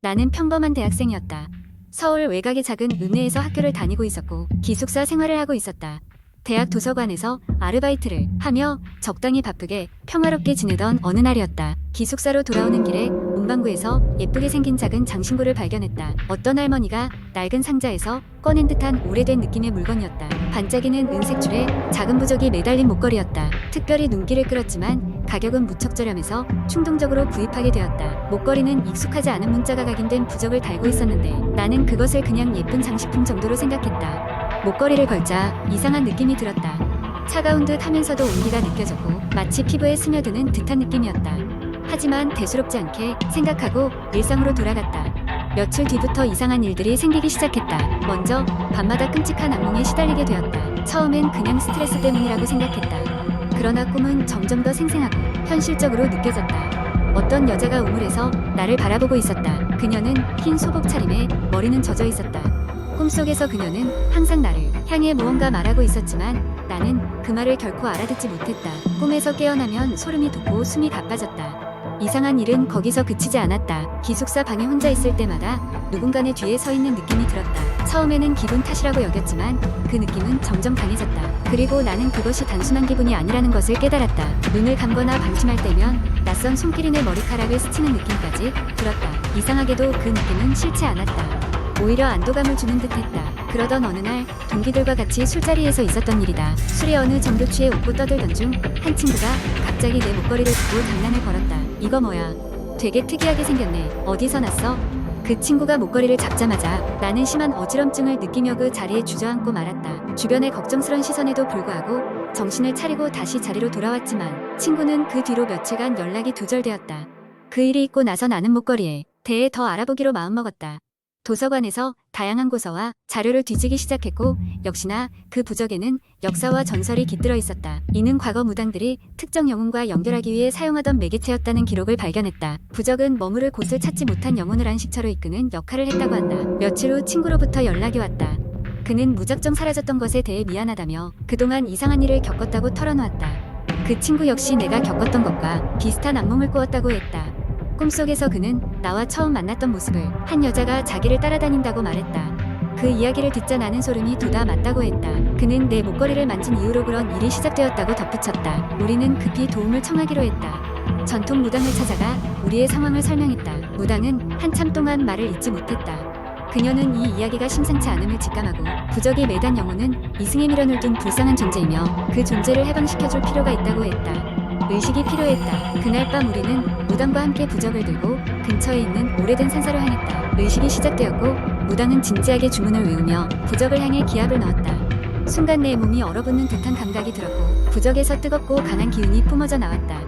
나는 평범한 대학생이었다. 서울 외곽의 작은 읍내에서 학교를 다니고 있었고 기숙사 생활을 하고 있었다. 대학 도서관에서 아르바이트를 하며 적당히 바쁘게 평화롭게 지내던 어느 날이었다. 기숙사로 돌아오는 길에 문방구에서 예쁘게 생긴 작은 장신구를 발견했다. 어떤 할머니가 낡은 상자에서 꺼낸 듯한 오래된 느낌의 물건이었다. 반짝이는 은색 줄에 작은 부적이 매달린 목걸이였다. 특별히 눈길을 끌었지만 가격은 무척 저렴해서 충동적으로 구입하게 되었다. 목걸이는 익숙하지 않은 문자가 각인된 부적을 달고 있었는데 나는 그것을 그냥 예쁜 장식품 정도로 생각했다. 목걸이를 걸자 이상한 느낌이 들었다. 차가운 듯 하면서도 온기가 느껴졌고 마치 피부에 스며드는 듯한 느낌이었다. 하지만 대수롭지 않게 생각하고 일상으로 돌아갔다. 며칠 뒤부터 이상한 일들이 생기기 시작했다. 먼저 밤마다 끔찍한 악몽에 시달리게 되었다. 처음엔 그냥 스트레스 때문이라고 생각했다. 그러나 꿈은 점점 더 생생하고 현실적으로 느껴졌다. 어떤 여자가 우물에서 나를 바라보고 있었다. 그녀는 흰 소복 차림에 머리는 젖어 있었다. 꿈속에서 그녀는 항상 나를 향해 무언가 말하고 있었지만 나는 그 말을 결코 알아듣지 못했다. 꿈에서 깨어나면 소름이 돋고 숨이 가빠졌다. 이상한 일은 거기서 그치지 않았다. 기숙사 방에 혼자 있을 때마다 누군가 내 뒤에 서 있는 느낌이 들었다. 처음에는 기분 탓이라고 여겼지만 그 느낌은 점점 강해졌다. 그리고 나는 그것이 단순한 기분이 아니라는 것을 깨달았다. 눈을 감거나 방심할 때면 낯선 손길이 내 머리카락을 스치는 느낌까지 들었다. 이상하게도 그 느낌은 싫지 않았다. 오히려 안도감을 주는 듯했다. 그러던 어느 날 동기들과 같이 술자리에서 있었던 일이다. 술에 어느 정도 취해 웃고 떠들던 중 한 친구가 갑자기 내 목걸이를 두고 장난을 걸었다. 이거 뭐야? 되게 특이하게 생겼네. 어디서 났어? 그 친구가 목걸이를 잡자마자 나는 심한 어지럼증을 느끼며 그 자리에 주저앉고 말았다. 주변의 걱정스런 시선에도 불구하고 정신을 차리고 다시 자리로 돌아왔지만 친구는 그 뒤로 며칠간 연락이 두절되었다. 그 일이 있고 나서 나는 목걸이에 대해 더 알아보기로 마음먹었다. 도서관에서 다양한 고서와 자료를 뒤지기 시작했고 역시나 그 부적에는 역사와 전설이 깃들어 있었다. 이는 과거 무당들이 특정 영혼과 연결하기 위해 사용하던 매개체였다는 기록을 발견했다. 부적은 머무를 곳을 찾지 못한 영혼을 안식처로 이끄는 역할을 했다고 한다. 며칠 후 친구로부터 연락이 왔다. 그는 무작정 사라졌던 것에 대해 미안하다며 그동안 이상한 일을 겪었다고 털어놓았다. 그 친구 역시 내가 겪었던 것과 비슷한 악몽을 꾸었다고 했다. 꿈속에서 그는 나와 처음 만났던 모습을 한 여자가 자기를 따라다닌다고 말했다. 그 이야기를 듣자 나는 소름이 돋아 맞다고 했다. 그는 내 목걸이를 만진 이후로 그런 일이 시작되었다고 덧붙였다. 우리는 급히 도움을 청하기로 했다. 전통 무당을 찾아가 우리의 상황을 설명했다. 무당은 한참 동안 말을 잇지 못했다. 그녀는 이 이야기가 심상치 않음을 직감하고 부적이 매단 영혼은 이승에 밀어넣을 둔 불쌍한 존재이며 그 존재를 해방시켜줄 필요가 있다고 했다. 의식이 필요했다. 그날 밤 우리는 무당과 함께 부적을 들고 근처에 있는 오래된 산사로 향했다. 의식이 시작되었고 무당은 진지하게 주문을 외우며 부적을 향해 기압을 넣었다. 순간 내 몸이 얼어붙는 듯한 감각이 들었고 부적에서 뜨겁고 강한 기운이 뿜어져 나왔다.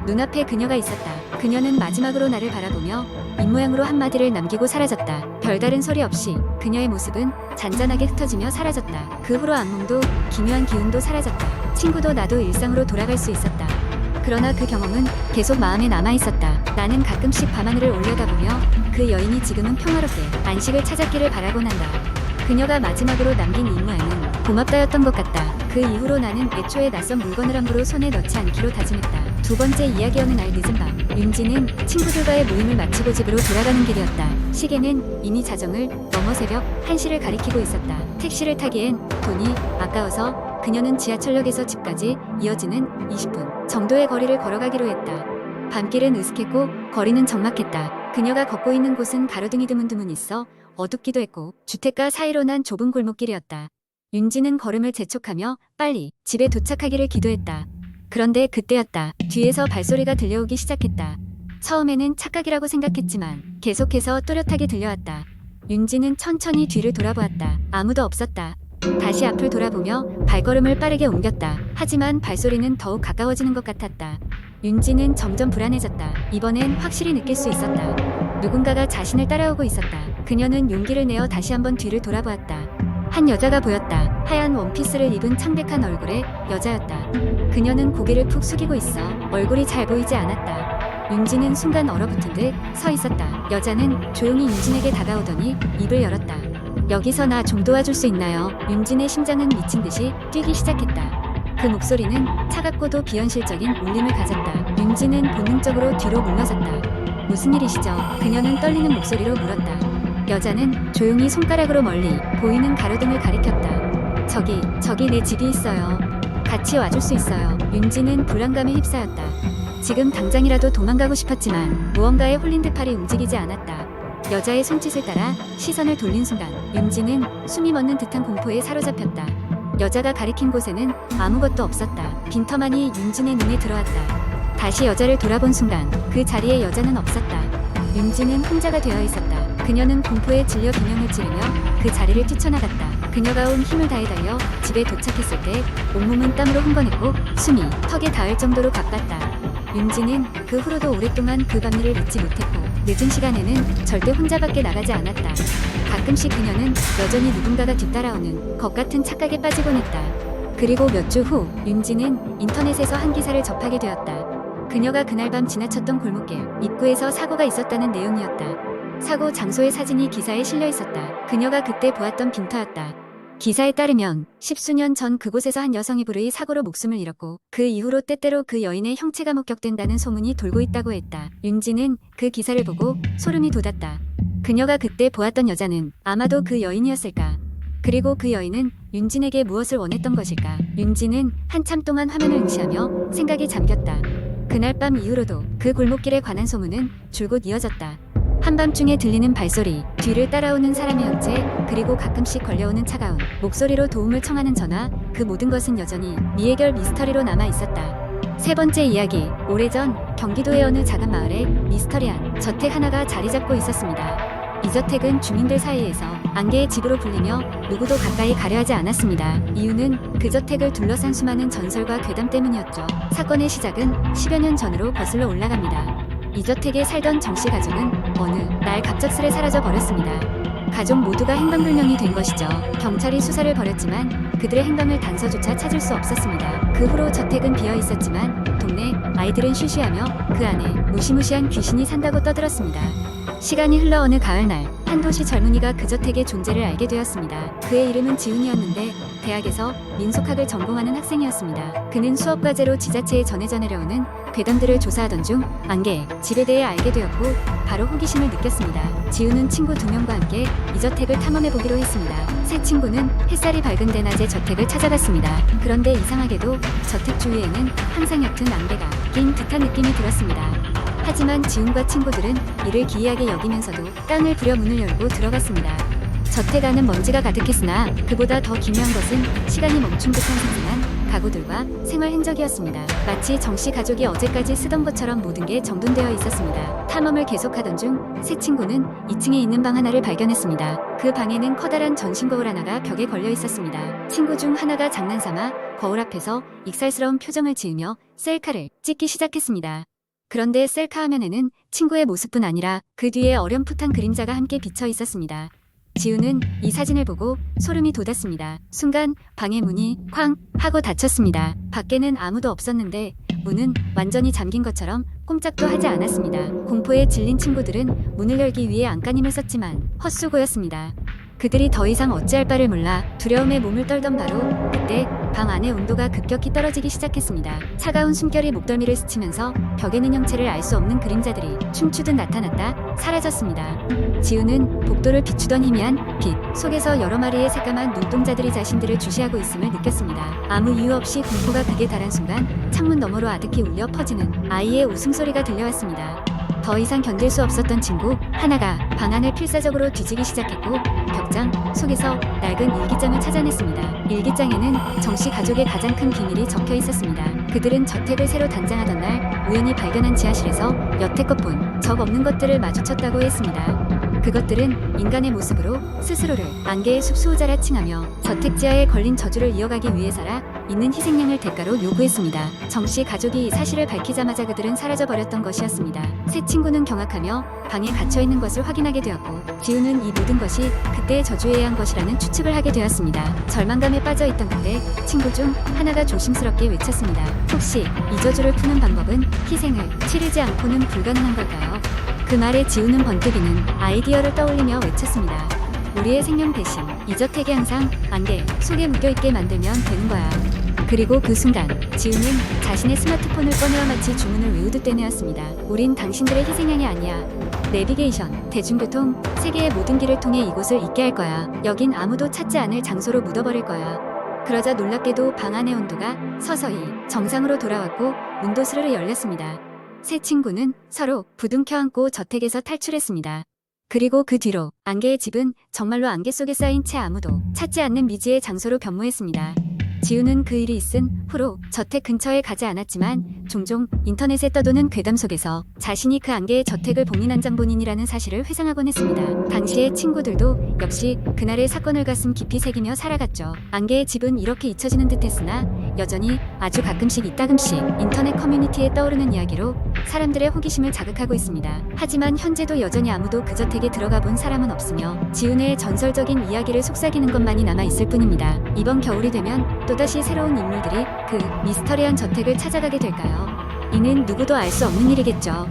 눈앞에 그녀가 있었다. 그녀는 마지막으로 나를 바라보며 입모양으로 한마디를 남기고 사라졌다. 별다른 소리 없이 그녀의 모습은 잔잔하게 흩어지며 사라졌다. 그 후로 악몽도 기묘한 기운도 사라졌다. 친구도 나도 일상으로 돌아갈 수 있었다. 그러나 그 경험은 계속 마음에 남아있었다. 나는 가끔씩 밤하늘을 올려다보며 그 여인이 지금은 평화롭게 안식을 찾았기를 바라곤 한다. 그녀가 마지막으로 남긴 입모양은 고맙다였던 것 같다. 그 이후로 나는 애초에 낯선 물건을 함부로 손에 넣지 않기로 다짐했다. 두 번째 이야기 어느 날 늦은 밤 윤지는 친구들과의 모임을 마치고 집으로 돌아가는 길이었다. 시계는 이미 자정을 넘어 새벽 1시를 가리키고 있었다. 택시를 타기엔 돈이 아까워서 그녀는 지하철역에서 집까지 이어지는 20분 정도의 거리를 걸어가기로 했다. 밤길은 으슥했고 거리는 적막했다. 그녀가 걷고 있는 곳은 가로등이 드문드문 있어 어둡기도 했고 주택가 사이로 난 좁은 골목길이었다. 윤지는 걸음을 재촉하며 빨리 집에 도착하기를 기도했다. 그런데 그때였다. 뒤에서 발소리가 들려오기 시작했다. 처음에는 착각이라고 생각했지만 계속해서 또렷하게 들려왔다. 윤지는 천천히 뒤를 돌아보았다. 아무도 없었다. 다시 앞을 돌아보며 발걸음을 빠르게 옮겼다. 하지만 발소리는 더욱 가까워지는 것 같았다. 윤지는 점점 불안해졌다. 이번엔 확실히 느낄 수 있었다. 누군가가 자신을 따라오고 있었다. 그녀는 용기를 내어 다시 한번 뒤를 돌아보았다. 한 여자가 보였다. 하얀 원피스를 입은 창백한 얼굴의 여자였다. 그녀는 고개를 푹 숙이고 있어 얼굴이 잘 보이지 않았다. 윤지는 순간 얼어붙은 듯 서 있었다. 여자는 조용히 윤진에게 다가오더니 입을 열었다. 여기서 나 좀 도와줄 수 있나요? 윤진의 심장은 미친 듯이 뛰기 시작했다. 그 목소리는 차갑고도 비현실적인 울림을 가졌다. 윤진은 본능적으로 뒤로 물러섰다. 무슨 일이시죠? 그녀는 떨리는 목소리로 물었다. 여자는 조용히 손가락으로 멀리 보이는 가로등을 가리켰다. 저기 내 집이 있어요. 같이 와줄 수 있어요. 윤지는 불안감에 휩싸였다. 지금 당장이라도 도망가고 싶었지만 무언가에 홀린 듯 팔이 움직이지 않았다. 여자의 손짓을 따라 시선을 돌린 순간 윤지는 숨이 멎는 듯한 공포에 사로잡혔다. 여자가 가리킨 곳에는 아무것도 없었다. 빈터만이 윤진의 눈에 들어왔다. 다시 여자를 돌아본 순간 그 자리에 여자는 없었다. 윤진은 혼자가 되어 있었다. 그녀는 공포에 질려 비명을 지르며 그 자리를 뛰쳐나갔다. 그녀가 온 힘을 다해 달려 집에 도착했을 때 온몸은 땀으로 흥건했고 숨이 턱에 닿을 정도로 가빴다. 윤진은 그 후로도 오랫동안 그 밤일을 잊지 못했고 늦은 시간에는 절대 혼자 밖에 나가지 않았다. 가끔씩 그녀는 여전히 누군가가 뒤따라오는 것 같은 착각에 빠지곤 했다. 그리고 몇 주 후 윤진은 인터넷에서 한 기사를 접하게 되었다. 그녀가 그날 밤 지나쳤던 골목길 입구에서 사고가 있었다는 내용이었다. 사고 장소의 사진이 기사에 실려 있었다. 그녀가 그때 보았던 빈터였다. 기사에 따르면 10수년 전 그곳에서 한 여성이 불의 사고로 목숨을 잃었고 그 이후로 때때로 그 여인의 형체가 목격된다는 소문이 돌고 있다고 했다. 윤지는 그 기사를 보고 소름이 돋았다. 그녀가 그때 보았던 여자는 아마도 그 여인이었을까? 그리고 그 여인은 윤진에게 무엇을 원했던 것일까? 윤진은 한참 동안 화면을 응시하며 생각에 잠겼다. 그날 밤 이후로도 그 골목길에 관한 소문은 줄곧 이어졌다. 한밤중에 들리는 발소리, 뒤를 따라오는 사람의 형체, 그리고 가끔씩 걸려오는 차가운 목소리로 도움을 청하는 전화, 그 모든 것은 여전히 미해결 미스터리로 남아 있었다. 세 번째 이야기, 오래전 경기도의 어느 작은 마을에 미스터리한 저택 하나가 자리 잡고 있었습니다. 이 저택은 주민들 사이에서 안개의 집으로 불리며 누구도 가까이 가려 하지 않았습니다. 이유는 그 저택을 둘러싼 수많은 전설과 괴담 때문이었죠. 사건의 시작은 10여 년 전으로 거슬러 올라갑니다. 이 저택에 살던 정씨 가족은 어느 날 갑작스레 사라져 버렸습니다. 가족 모두가 행방불명이 된 것이죠. 경찰이 수사를 벌였지만 그들의 행방을 단서조차 찾을 수 없었습니다. 그 후로 저택은 비어 있었지만 동네 아이들은 쉬쉬하며 그 안에 무시무시한 귀신이 산다고 떠들었습니다. 시간이 흘러 어느 가을날 한 도시 젊은이가 그 저택의 존재를 알게 되었습니다. 그의 이름은 지훈이었는데 대학에서 민속학을 전공하는 학생이었습니다. 그는 수업 과제로 지자체에 전해져 내려오는 괴담들을 조사하던 중 안개, 집에 대해 알게 되었고 바로 호기심을 느꼈습니다. 지훈은 친구 2명과 함께 이 저택을 탐험해보기로 했습니다. 세 친구는 햇살이 밝은 대낮에 저택을 찾아갔습니다. 그런데 이상하게도 저택 주위에는 항상 옅은 안개가 낀 듯한 느낌이 들었습니다. 하지만 지훈과 친구들은 이를 기이하게 여기면서도 땅을 부려 문을 열고 들어갔습니다. 저택 안은 먼지가 가득했으나 그보다 더 기묘한 것은 시간이 멈춘 듯한 생생한 가구들과 생활 흔적이었습니다. 마치 정씨 가족이 어제까지 쓰던 것처럼 모든 게 정돈되어 있었습니다. 탐험을 계속하던 중 세 친구는 2층에 있는 방 하나를 발견했습니다. 그 방에는 커다란 전신 거울 하나가 벽에 걸려 있었습니다. 친구 중 하나가 장난삼아 거울 앞에서 익살스러운 표정을 지으며 셀카를 찍기 시작했습니다. 그런데 셀카 화면에는 친구의 모습뿐 아니라 그 뒤에 어렴풋한 그림자가 함께 비쳐 있었습니다. 지훈은 이 사진을 보고 소름이 돋았습니다. 순간 방의 문이 쾅 하고 닫혔습니다. 밖에는 아무도 없었는데 문은 완전히 잠긴 것처럼 꼼짝도 하지 않았습니다. 공포에 질린 친구들은 문을 열기 위해 안간힘을 썼지만 헛수고였습니다. 그들이 더 이상 어찌할 바를 몰라 두려움에 몸을 떨던 바로 그때 방 안의 온도가 급격히 떨어지기 시작했습니다. 차가운 숨결이 목덜미를 스치면서 벽에 있는 형체를 알 수 없는 그림자들이 춤추듯 나타났다 사라졌습니다. 지훈은 복도를 비추던 희미한 빛 속에서 여러 마리의 새까만 눈동자들이 자신들을 주시하고 있음을 느꼈습니다. 아무 이유 없이 공포가 극에 달한 순간 창문 너머로 아득히 울려 퍼지는 아이의 웃음소리가 들려왔습니다. 더 이상 견딜 수 없었던 친구 하나가 방 안을 필사적으로 뒤지기 시작했고 벽장 속에서 낡은 일기장을 찾아냈습니다. 일기장에는 정씨 가족의 가장 큰 비밀이 적혀 있었습니다. 그들은 저택을 새로 단장하던 날 우연히 발견한 지하실에서 여태껏 본 적 없는 것들을 마주쳤다고 했습니다. 그것들은 인간의 모습으로 스스로를 안개의 숲수호자라 칭하며 저택 지하에 걸린 저주를 이어가기 위해서라 있는 희생양을 대가로 요구했습니다. 정씨 가족이 이 사실을 밝히자마자 그들은 사라져버렸던 것이었습니다. 세 친구는 경악하며 방에 갇혀있는 것을 확인하게 되었고 지훈은 이 모든 것이 그때의 저주에 의한 것이라는 추측을 하게 되었습니다. 절망감에 빠져있던 그때 친구 중 하나가 조심스럽게 외쳤습니다. 혹시 이 저주를 푸는 방법은 희생을 치르지 않고는 불가능한 걸까요? 그 말에 지훈은 번뜩이는 아이디어를 떠올리며 외쳤습니다. 우리의 생명 대신 이 저택에 항상 안개 속에 묶여있게 만들면 되는 거야. 그리고 그 순간 지우는 자신의 스마트폰을 꺼내어 마치 주문을 외우듯 되뇌었습니다. 우린 당신들의 희생양이 아니야. 내비게이션, 대중교통, 세계의 모든 길을 통해 이곳을 있게 할 거야. 여긴 아무도 찾지 않을 장소로 묻어버릴 거야. 그러자 놀랍게도 방 안의 온도가 서서히 정상으로 돌아왔고 문도 스르르 열렸습니다. 세 친구는 서로 부둥켜 안고 저택에서 탈출했습니다. 그리고 그 뒤로 안개의 집은 정말로 안개 속에 쌓인 채 아무도 찾지 않는 미지의 장소로 변모했습니다. 지우는 그 일이 있은 후로 저택 근처에 가지 않았지만 종종 인터넷에 떠도는 괴담 속에서 자신이 그 안개의 저택을 봉인한 장본인이라는 사실을 회상하곤 했습니다. 당시의 친구들도 역시 그날의 사건을 가슴 깊이 새기며 살아갔죠. 안개의 집은 이렇게 잊혀지는 듯했으나 여전히 아주 가끔씩 이따금씩 인터넷 커뮤니티에 떠오르는 이야기로 사람들의 호기심을 자극하고 있습니다. 하지만 현재도 여전히 아무도 그 저택에 들어가 본 사람은 없으며 지훈의 전설적인 이야기를 속삭이는 것만이 남아있을 뿐입니다. 이번 겨울이 되면 또다시 새로운 인물들이 그 미스터리한 저택을 찾아가게 될까요? 이는 누구도 알 수 없는 일이겠죠.